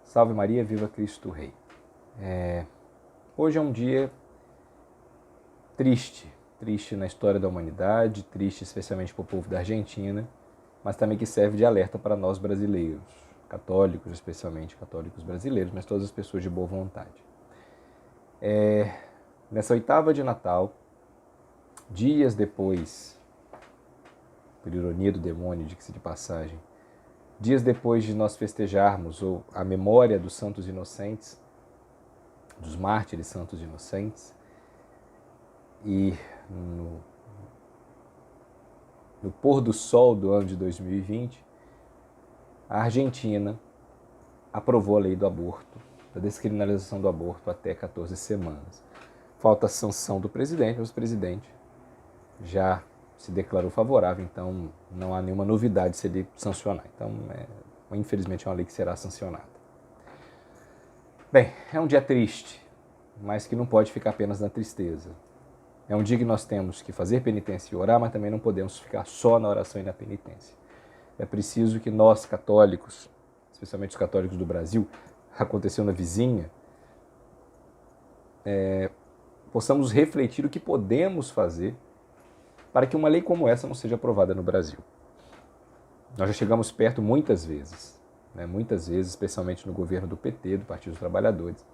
Salve Maria, viva Cristo Rei. Hoje é um dia triste na história da humanidade, triste especialmente para o povo da Argentina, mas também que serve de alerta para nós brasileiros, católicos, especialmente católicos brasileiros, mas todas as pessoas de boa vontade. Nessa oitava de Natal, dias depois, por ironia do demônio, diga-se de passagem, dias depois de nós festejarmos a memória dos santos inocentes, dos mártires santos inocentes, e no pôr do sol do ano de 2020, a Argentina aprovou a lei do aborto, da descriminalização do aborto até 14 semanas. Falta a sanção do presidente, mas o presidente já se declarou favorável, então não há nenhuma novidade se ele sancionar. Então, infelizmente, é uma lei que será sancionada. Bem, é um dia triste, mas que não pode ficar apenas na tristeza. É um dia que nós temos que fazer penitência e orar, mas também não podemos ficar só na oração e na penitência. É preciso que nós, católicos, especialmente os católicos do Brasil, aconteceu na vizinha, possamos refletir o que podemos fazer para que uma lei como essa não seja aprovada no Brasil. Nós já chegamos perto muitas vezes, especialmente no governo do PT, do Partido dos Trabalhadores,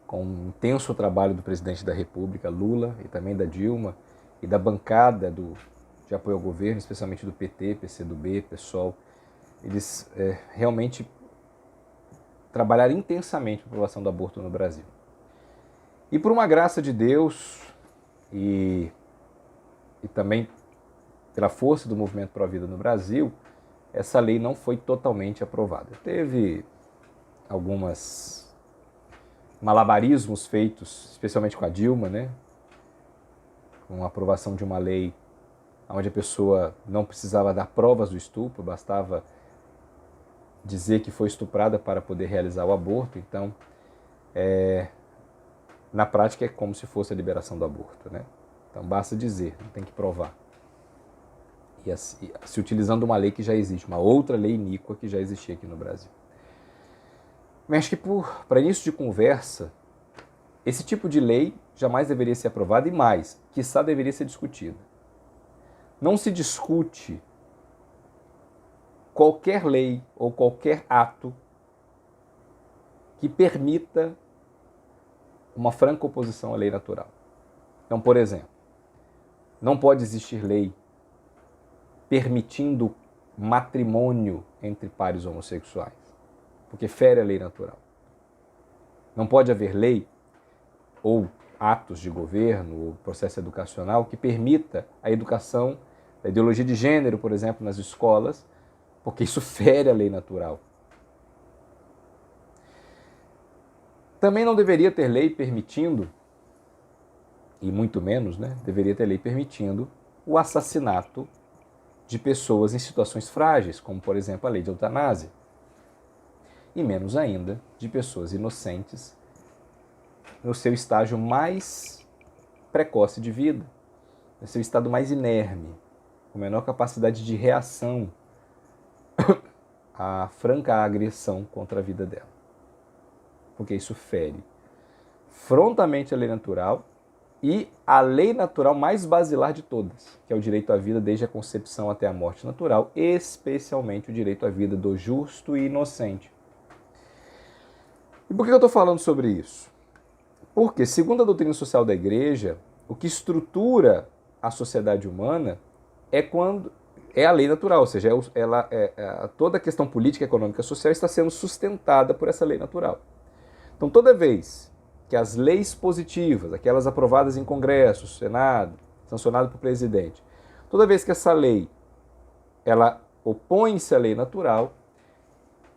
com um intenso trabalho do presidente da República, Lula, e também da Dilma, e da bancada de apoio ao governo, especialmente do PT, PCdoB, PSOL. Eles realmente trabalharam intensamente para a aprovação do aborto no Brasil. E por uma graça de Deus e também pela força do movimento pró-vida no Brasil, essa lei não foi totalmente aprovada. Teve algumas malabarismos feitos, especialmente com a Dilma, com a aprovação de uma lei onde a pessoa não precisava dar provas do estupro, bastava dizer que foi estuprada para poder realizar o aborto. Então, na prática é como se fosse a liberação do aborto, Então basta dizer, não tem que provar. E assim, se utilizando uma lei que já existe, uma outra lei iníqua que já existia aqui no Brasil. Mas acho que para início de conversa, esse tipo de lei jamais deveria ser aprovada e mais, quiçá deveria ser discutida. Não se discute qualquer lei ou qualquer ato que permita uma franca oposição à lei natural. Então, por exemplo, não pode existir lei permitindo matrimônio entre pares homossexuais, porque fere a lei natural. Não pode haver lei ou atos de governo ou processo educacional que permita a educação da ideologia de gênero, por exemplo, nas escolas, porque isso fere a lei natural. Também não deveria ter lei permitindo, e muito menos, deveria ter lei permitindo o assassinato de pessoas em situações frágeis, como, por exemplo, a lei de eutanásia. E menos ainda de pessoas inocentes no seu estágio mais precoce de vida, no seu estado mais inerme, com menor capacidade de reação à franca agressão contra a vida dela. Porque isso fere frontalmente a lei natural e a lei natural mais basilar de todas, que é o direito à vida desde a concepção até a morte natural, especialmente o direito à vida do justo e inocente. E por que eu estou falando sobre isso? Porque, segundo a doutrina social da Igreja, o que estrutura a sociedade humana é a lei natural, ou seja, toda a questão política, econômica e social está sendo sustentada por essa lei natural. Então, toda vez que as leis positivas, aquelas aprovadas em Congresso, Senado, sancionadas pelo presidente, toda vez que essa lei ela opõe-se à lei natural,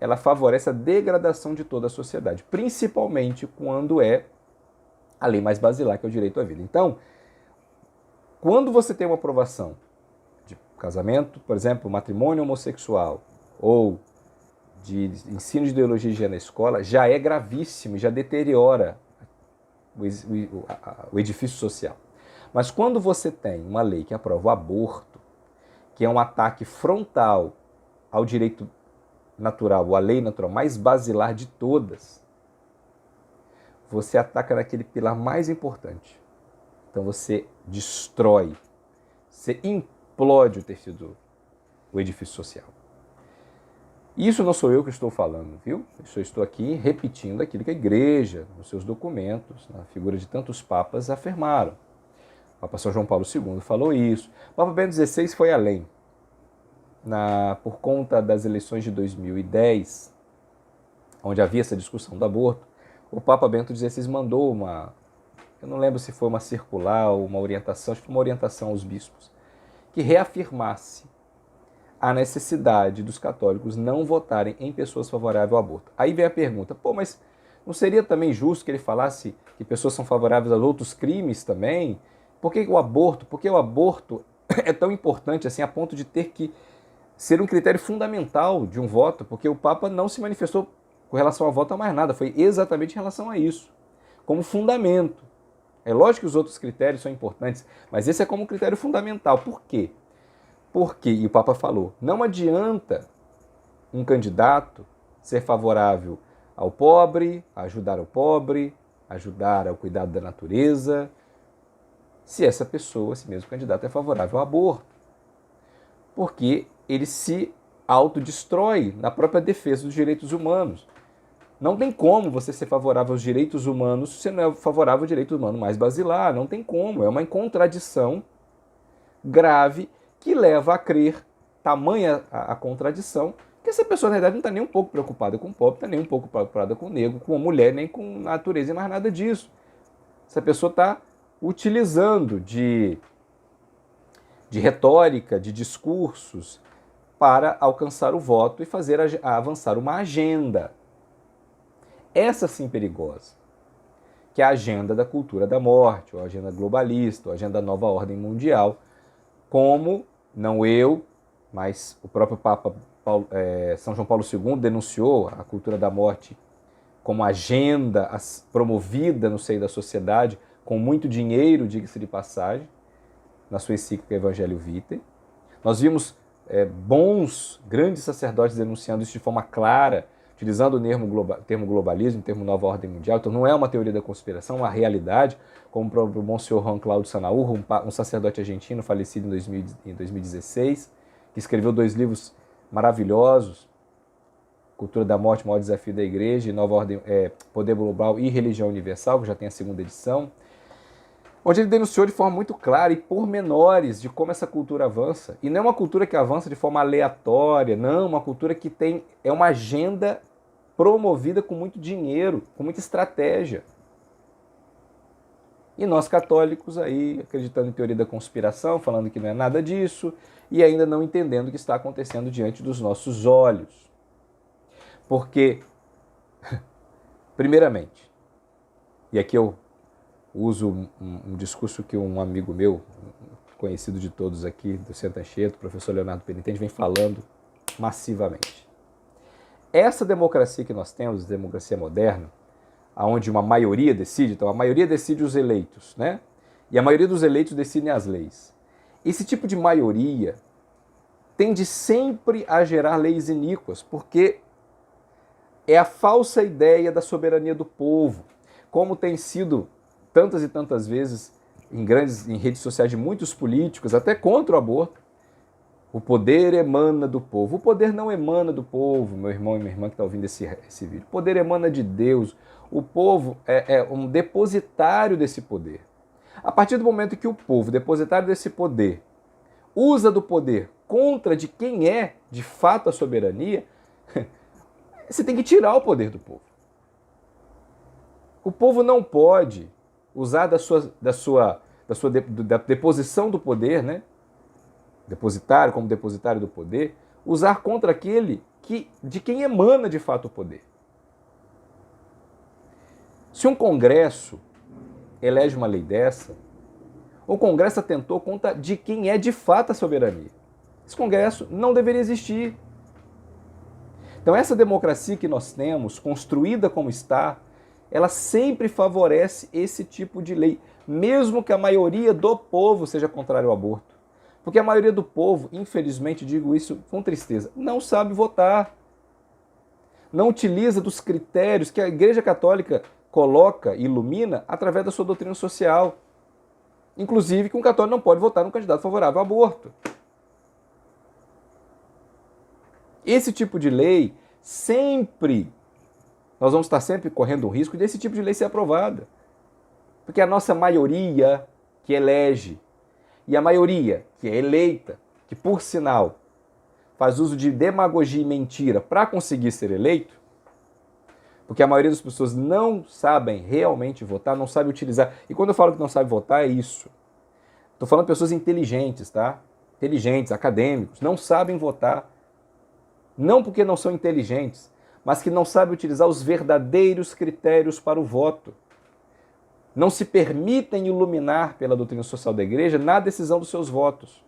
ela favorece a degradação de toda a sociedade, principalmente quando é a lei mais basilar, que é o direito à vida. Então, quando você tem uma aprovação de casamento, por exemplo, matrimônio homossexual, ou de ensino de ideologia de gênero na escola, já é gravíssimo, já deteriora o edifício social. Mas quando você tem uma lei que aprova o aborto, que é um ataque frontal ao direito natural, ou a lei natural mais basilar de todas, você ataca naquele pilar mais importante. Então você destrói, você implode o tecido, o edifício social. Isso não sou eu que estou falando, viu? Eu só estou aqui repetindo aquilo que a igreja, nos seus documentos, na figura de tantos papas, afirmaram. O Papa São João Paulo II falou isso. O Papa Bento XVI foi além. Por conta das eleições de 2010, onde havia essa discussão do aborto, o Papa Bento XVI mandou eu não lembro se foi uma circular ou uma orientação, acho que foi uma orientação aos bispos, que reafirmasse a necessidade dos católicos não votarem em pessoas favoráveis ao aborto. Aí vem a pergunta, mas não seria também justo que ele falasse que pessoas são favoráveis a outros crimes também? Por que o aborto? Porque o aborto é tão importante assim a ponto de ter que ser um critério fundamental de um voto, porque o Papa não se manifestou com relação ao voto a mais nada, foi exatamente em relação a isso, como fundamento. É lógico que os outros critérios são importantes, mas esse é como critério fundamental. Por quê? Porque, e o Papa falou, não adianta um candidato ser favorável ao pobre, a ajudar o pobre, ajudar ao cuidado da natureza, se essa pessoa, esse mesmo candidato, é favorável ao aborto. Porque ele se autodestrói na própria defesa dos direitos humanos. Não tem como você ser favorável aos direitos humanos se você não é favorável ao direito humano mais basilar. Não tem como. É uma contradição grave que leva a crer, tamanha a contradição, que essa pessoa, na verdade, não está nem um pouco preocupada com o pobre, não está nem um pouco preocupada com o negro, com a mulher, nem com a natureza e mais nada disso. Essa pessoa está utilizando de retórica, de discursos, para alcançar o voto e fazer avançar uma agenda. Essa sim perigosa, que é a agenda da cultura da morte, ou a agenda globalista, ou a agenda da nova ordem mundial, como, não eu, mas o próprio Papa São João Paulo II denunciou a cultura da morte como agenda promovida no seio da sociedade, com muito dinheiro, diga-se de passagem, na sua encíclica Evangelho Vitae. Nós vimos bons, grandes sacerdotes denunciando isso de forma clara, utilizando o termo globalismo, o termo nova ordem mundial. Então não é uma teoria da conspiração, é uma realidade, como o próprio Monsenhor Juan Cláudio Sanaújo, um sacerdote argentino falecido em 2016, que escreveu 2 livros maravilhosos, Cultura da Morte, o Maior Desafio da Igreja, e Nova Ordem, Poder Global e Religião Universal, que já tem a 2ª edição, onde ele denunciou de forma muito clara e pormenores de como essa cultura avança. E não é uma cultura que avança de forma aleatória, não, uma cultura que é uma agenda promovida com muito dinheiro, com muita estratégia. E nós católicos aí, acreditando em teoria da conspiração, falando que não é nada disso, e ainda não entendendo o que está acontecendo diante dos nossos olhos. Porque, primeiramente, e aqui eu uso um discurso que um amigo meu, conhecido de todos aqui, do Centro Anchieta, o professor Leonardo Penitente, vem falando massivamente. Essa democracia que nós temos, democracia moderna, onde uma maioria decide, então a maioria decide os eleitos, né? E a maioria dos eleitos decidem as leis. Esse tipo de maioria tende sempre a gerar leis iníquas, porque é a falsa ideia da soberania do povo, como tem sido tantas e tantas vezes em redes sociais de muitos políticos, até contra o aborto. O poder emana do povo. O poder não emana do povo, meu irmão e minha irmã que está ouvindo esse vídeo. O poder emana de Deus. O povo é um depositário desse poder. A partir do momento que o povo, depositário desse poder, usa do poder contra de quem é de fato a soberania, você tem que tirar o poder do povo. O povo não pode usar da deposição do poder, né? Depositário, como depositário do poder, usar contra aquele de quem emana de fato o poder. Se um Congresso elege uma lei dessa, o Congresso atentou contra de quem é de fato a soberania. Esse Congresso não deveria existir. Então essa democracia que nós temos, construída como está, ela sempre favorece esse tipo de lei, mesmo que a maioria do povo seja contrário ao aborto. Porque a maioria do povo, infelizmente, digo isso com tristeza, não sabe votar. não utiliza dos critérios que a Igreja Católica coloca e ilumina através da sua doutrina social. Inclusive que um católico não pode votar num candidato favorável ao aborto. Esse tipo de lei nós vamos estar sempre correndo o risco desse tipo de lei ser aprovada. Porque a nossa maioria que elege e a maioria que é eleita, que por sinal faz uso de demagogia e mentira para conseguir ser eleito, porque a maioria das pessoas não sabem realmente votar, não sabe utilizar. E quando eu falo que não sabe votar, é isso. Estou falando de pessoas inteligentes, tá? Inteligentes, acadêmicos, não sabem votar. Não porque não são inteligentes, mas que não sabem utilizar os verdadeiros critérios para o voto. Não se permitem iluminar pela doutrina social da igreja na decisão dos seus votos.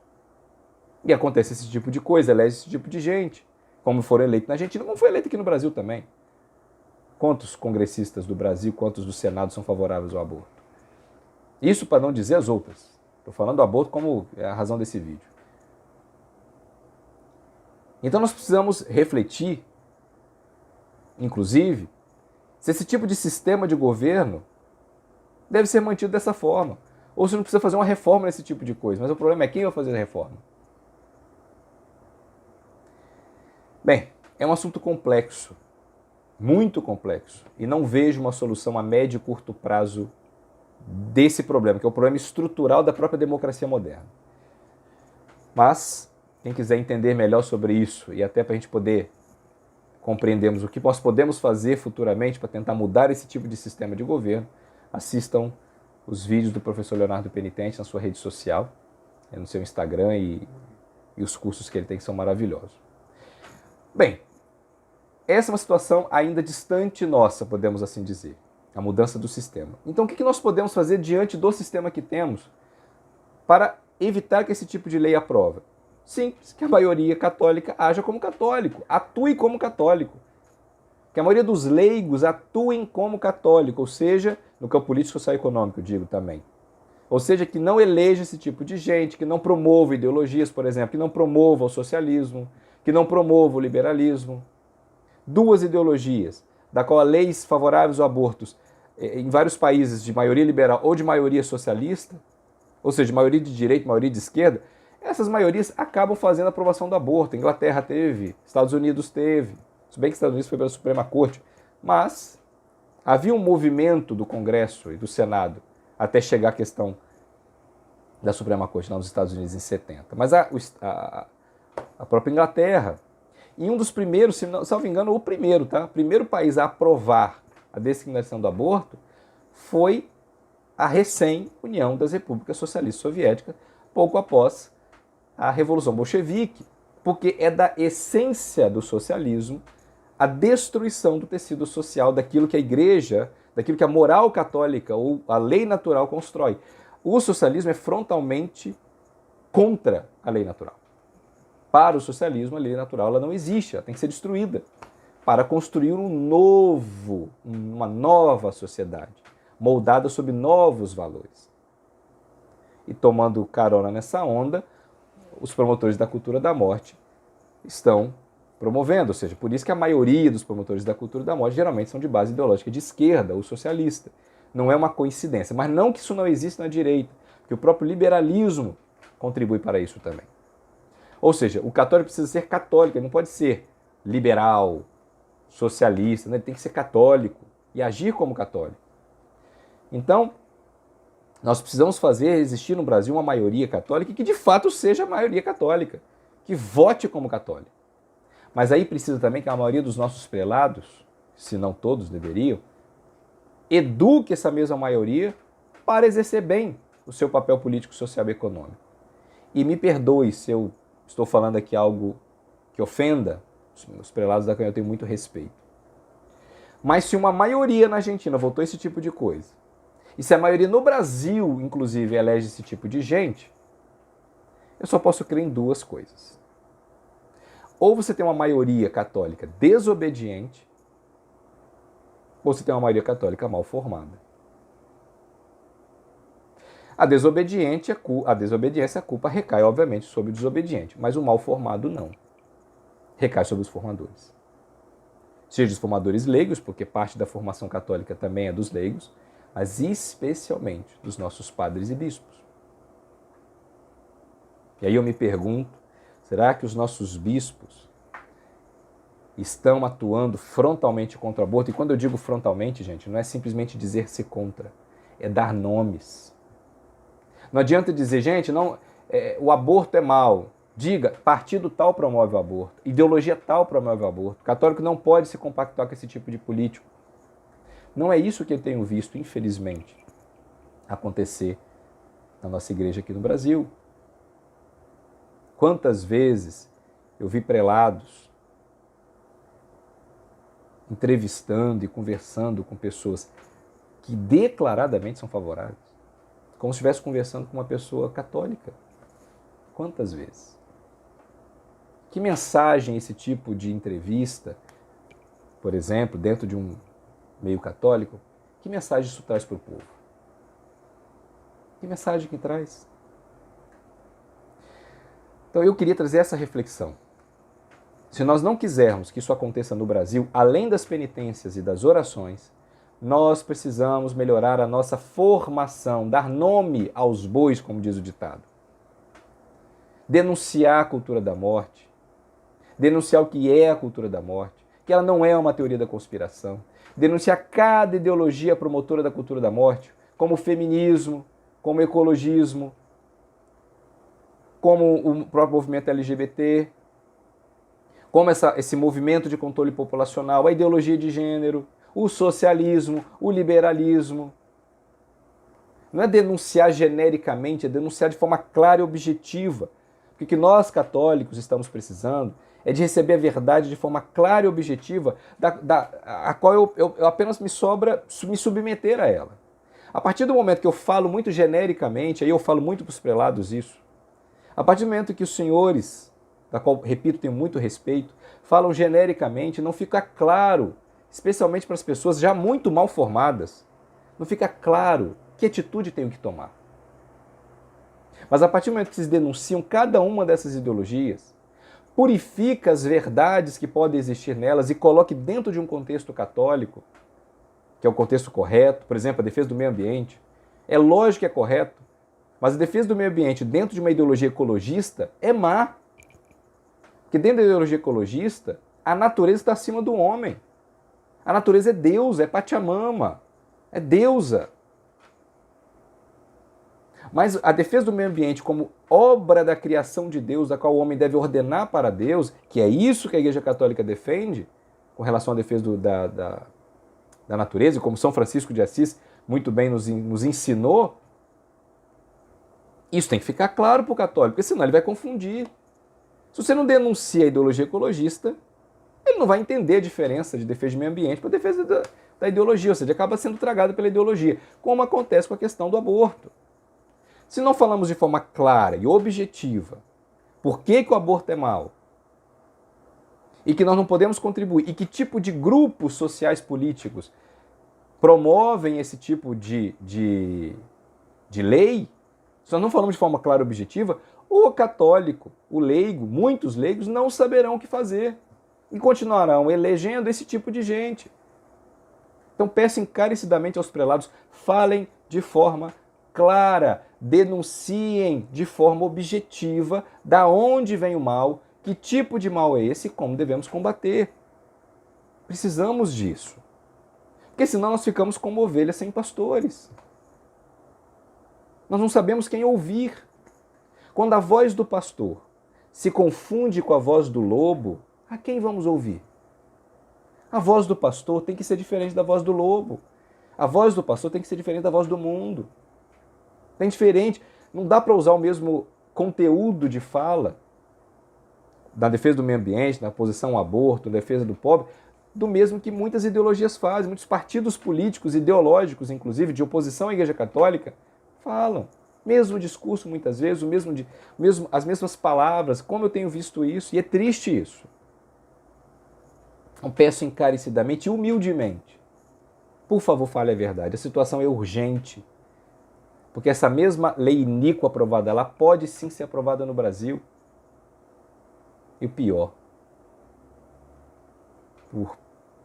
E acontece esse tipo de coisa, elege esse tipo de gente, como foram eleitos na Argentina, como foi eleito aqui no Brasil também. Quantos congressistas do Brasil, quantos do Senado são favoráveis ao aborto? Isso para não dizer as outras. Estou falando do aborto como é a razão desse vídeo. Então nós precisamos refletir, inclusive, se esse tipo de sistema de governo deve ser mantido dessa forma. Ou se não precisa fazer uma reforma nesse tipo de coisa. Mas o problema é quem vai fazer a reforma. Bem, é um assunto complexo. Muito complexo. E não vejo uma solução a médio e curto prazo desse problema, que é o problema estrutural da própria democracia moderna. Mas, quem quiser entender melhor sobre isso, e até para a gente poder compreendermos o que nós podemos fazer futuramente para tentar mudar esse tipo de sistema de governo, assistam os vídeos do professor Leonardo Penitente na sua rede social, no seu Instagram e os cursos que ele tem que são maravilhosos. Bem, essa é uma situação ainda distante nossa, podemos assim dizer, a mudança do sistema. Então, o que nós podemos fazer diante do sistema que temos para evitar que esse tipo de lei aprove? Simples, que a maioria católica haja como católico, atue como católico. Que a maioria dos leigos atuem como católico, ou seja, no campo político, social e econômico, digo também. Ou seja, que não eleja esse tipo de gente, que não promova ideologias, por exemplo, que não promova o socialismo, que não promova o liberalismo. Duas ideologias, da qual leis favoráveis ao aborto em vários países de maioria liberal ou de maioria socialista, ou seja, de maioria de direita, maioria de esquerda, essas maiorias acabam fazendo a aprovação do aborto. A Inglaterra teve, Estados Unidos teve, se bem que Estados Unidos foi pela Suprema Corte, mas havia um movimento do Congresso e do Senado até chegar à questão da Suprema Corte lá nos Estados Unidos em 70. Mas a própria Inglaterra, e um dos primeiros, se não me engano, o primeiro, tá? O primeiro país a aprovar a descriminalização do aborto foi a recém-União das Repúblicas Socialistas Soviéticas, pouco após a Revolução Bolchevique, porque é da essência do socialismo a destruição do tecido social, daquilo que a igreja, daquilo que a moral católica ou a lei natural constrói. O socialismo é frontalmente contra a lei natural. Para o socialismo, a lei natural ela não existe, ela tem que ser destruída para construir uma nova sociedade, moldada sob novos valores. E tomando carona nessa onda, os promotores da cultura da morte estão promovendo, ou seja, por isso que a maioria dos promotores da cultura da morte geralmente são de base ideológica de esquerda ou socialista. Não é uma coincidência, mas não que isso não exista na direita, porque o próprio liberalismo contribui para isso também. Ou seja, o católico precisa ser católico, ele não pode ser liberal, socialista, né? Ele tem que ser católico e agir como católico. Então, nós precisamos fazer existir no Brasil uma maioria católica que de fato seja a maioria católica, que vote como católico. Mas aí precisa também que a maioria dos nossos prelados, se não todos deveriam, eduque essa mesma maioria para exercer bem o seu papel político, social e econômico. E me perdoe se eu estou falando aqui algo que ofenda os prelados da qual eu tenho muito respeito. Mas se uma maioria na Argentina votou esse tipo de coisa, e se a maioria no Brasil, inclusive, elege esse tipo de gente, eu só posso crer em duas coisas. Ou você tem uma maioria católica desobediente, ou você tem uma maioria católica mal formada. A desobediência, a culpa recai, obviamente, sobre o desobediente, mas o mal formado não. Recai sobre os formadores. seja dos formadores leigos, porque parte da formação católica também é dos leigos, mas especialmente dos nossos padres e bispos. E aí eu me pergunto, será que os nossos bispos estão atuando frontalmente contra o aborto? E quando eu digo frontalmente, gente, não é simplesmente dizer-se contra, é dar nomes. Não adianta dizer, gente, não, o aborto é mal. Diga, partido tal promove o aborto, ideologia tal promove o aborto. O católico não pode se compactuar com esse tipo de político. Não é isso que eu tenho visto, infelizmente, acontecer na nossa igreja aqui no Brasil. Quantas vezes eu vi prelados entrevistando e conversando com pessoas que declaradamente são favoráveis, como se estivesse conversando com uma pessoa católica. Quantas vezes? Que mensagem esse tipo de entrevista, por exemplo, dentro de um meio católico, que mensagem isso traz para o povo? Que mensagem que traz? Então eu queria trazer essa reflexão. Se nós não quisermos que isso aconteça no Brasil, além das penitências e das orações, nós precisamos melhorar a nossa formação, dar nome aos bois, como diz o ditado. Denunciar a cultura da morte, denunciar o que é a cultura da morte, que ela não é uma teoria da conspiração, denunciar cada ideologia promotora da cultura da morte, como o feminismo, como o ecologismo, como o próprio movimento LGBT, como esse movimento de controle populacional, a ideologia de gênero, o socialismo, o liberalismo. Não é denunciar genericamente, é denunciar de forma clara e objetiva. Porque o que nós católicos estamos precisando é de receber a verdade de forma clara e objetiva, a qual eu apenas me sobra me submeter a ela. A partir do momento que eu falo muito genericamente, aí eu falo muito para os prelados isso, a partir do momento que os senhores, da qual, repito, tenho muito respeito, falam genericamente, não fica claro, especialmente para as pessoas já muito mal formadas, não fica claro que atitude tenho que tomar. Mas a partir do momento que vocês denunciam cada uma dessas ideologias, purifica as verdades que podem existir nelas e coloque dentro de um contexto católico, que é o contexto correto, por exemplo, a defesa do meio ambiente. É lógico que é correto, mas a defesa do meio ambiente dentro de uma ideologia ecologista é má. Porque dentro da ideologia ecologista, a natureza está acima do homem. A natureza é Deus, é Pachamama, é deusa. Mas a defesa do meio ambiente como obra da criação de Deus, da qual o homem deve ordenar para Deus, que é isso que a Igreja Católica defende, com relação à defesa da natureza, e como São Francisco de Assis muito bem nos ensinou, isso tem que ficar claro para o católico, porque senão ele vai confundir. Se você não denuncia a ideologia ecologista, ele não vai entender a diferença de defesa de meio ambiente para a defesa da ideologia, ou seja, acaba sendo tragado pela ideologia, como acontece com a questão do aborto. Se não falamos de forma clara e objetiva por que o aborto é mau, e que nós não podemos contribuir, e que tipo de grupos sociais políticos promovem esse tipo de lei, se nós não falamos de forma clara e objetiva, o católico, o leigo, muitos leigos não saberão o que fazer e continuarão elegendo esse tipo de gente. Então peço encarecidamente aos prelados, falem de forma clara, denunciem de forma objetiva da onde vem o mal, que tipo de mal é esse e como devemos combater. Precisamos disso. Porque senão nós ficamos como ovelhas sem pastores. Nós não sabemos quem ouvir. Quando a voz do pastor se confunde com a voz do lobo, a quem vamos ouvir? A voz do pastor tem que ser diferente da voz do lobo. A voz do pastor tem que ser diferente da voz do mundo. Tem diferente. Não dá para usar o mesmo conteúdo de fala na defesa do meio ambiente, na posição ao aborto, na defesa do pobre, do mesmo que muitas ideologias fazem, muitos partidos políticos, ideológicos, inclusive, de oposição à Igreja Católica, falam. Mesmo discurso, muitas vezes, as mesmas palavras, como eu tenho visto isso, e é triste isso. Então peço encarecidamente e humildemente, por favor, fale a verdade, a situação é urgente, porque essa mesma lei iníqua aprovada lá pode sim ser aprovada no Brasil. E o pior, por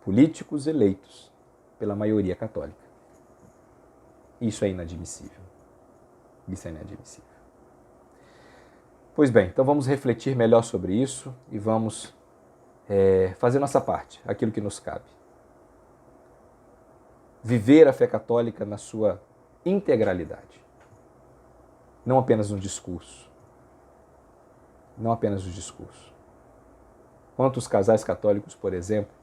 políticos eleitos pela maioria católica. Isso é inadmissível. Isso é inadmissível. Pois bem, então vamos refletir melhor sobre isso e vamos fazer nossa parte, aquilo que nos cabe. Viver a fé católica na sua integralidade. Não apenas no discurso. Não apenas no discurso. Quantos casais católicos, por exemplo,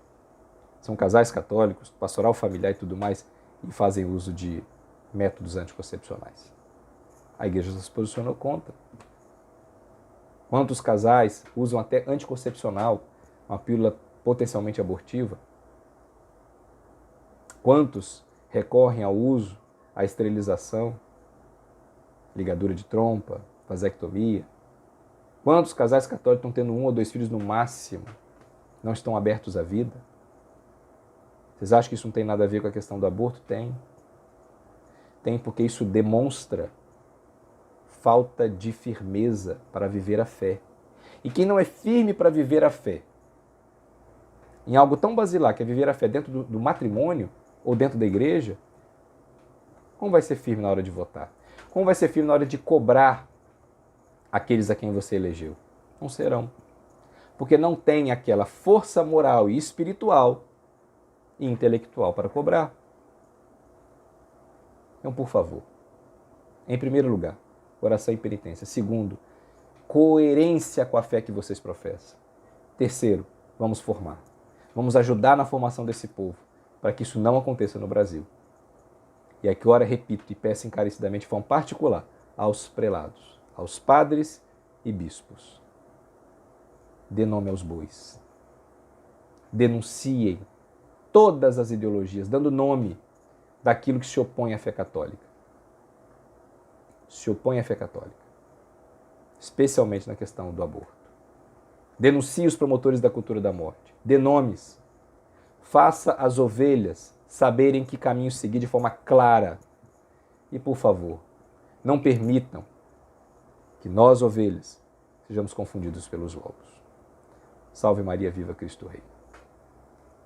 são casais católicos, pastoral familiar e tudo mais, e fazem uso de métodos anticoncepcionais? A igreja se posicionou contra. Quantos casais usam até anticoncepcional, uma pílula potencialmente abortiva? Quantos recorrem ao uso, à esterilização, ligadura de trompa, vasectomia? Quantos casais católicos estão tendo 1 ou 2 filhos no máximo, não estão abertos à vida? Vocês acham que isso não tem nada a ver com a questão do aborto? Tem. Tem, porque isso demonstra falta de firmeza para viver a fé. E quem não é firme para viver a fé, em algo tão basilar que é viver a fé dentro do matrimônio ou dentro da igreja, como vai ser firme na hora de votar? Como vai ser firme na hora de cobrar aqueles a quem você elegeu? Não serão. Porque não tem aquela força moral e espiritual e intelectual para cobrar. Então, por favor, em primeiro lugar, oração e penitência. Segundo, coerência com a fé que vocês professam. Terceiro, vamos formar. Vamos ajudar na formação desse povo, para que isso não aconteça no Brasil. E agora, repito e peço encarecidamente de forma particular aos prelados, aos padres e bispos. Dê nome aos bois. Denunciem todas as ideologias, dando nome daquilo que se opõe à fé católica. Se opõe à fé católica, especialmente na questão do aborto. Denuncie os promotores da cultura da morte. Dê nomes. Faça as ovelhas saberem que caminho seguir de forma clara. E, por favor, não permitam que nós, ovelhas, sejamos confundidos pelos lobos. Salve Maria, viva Cristo Rei.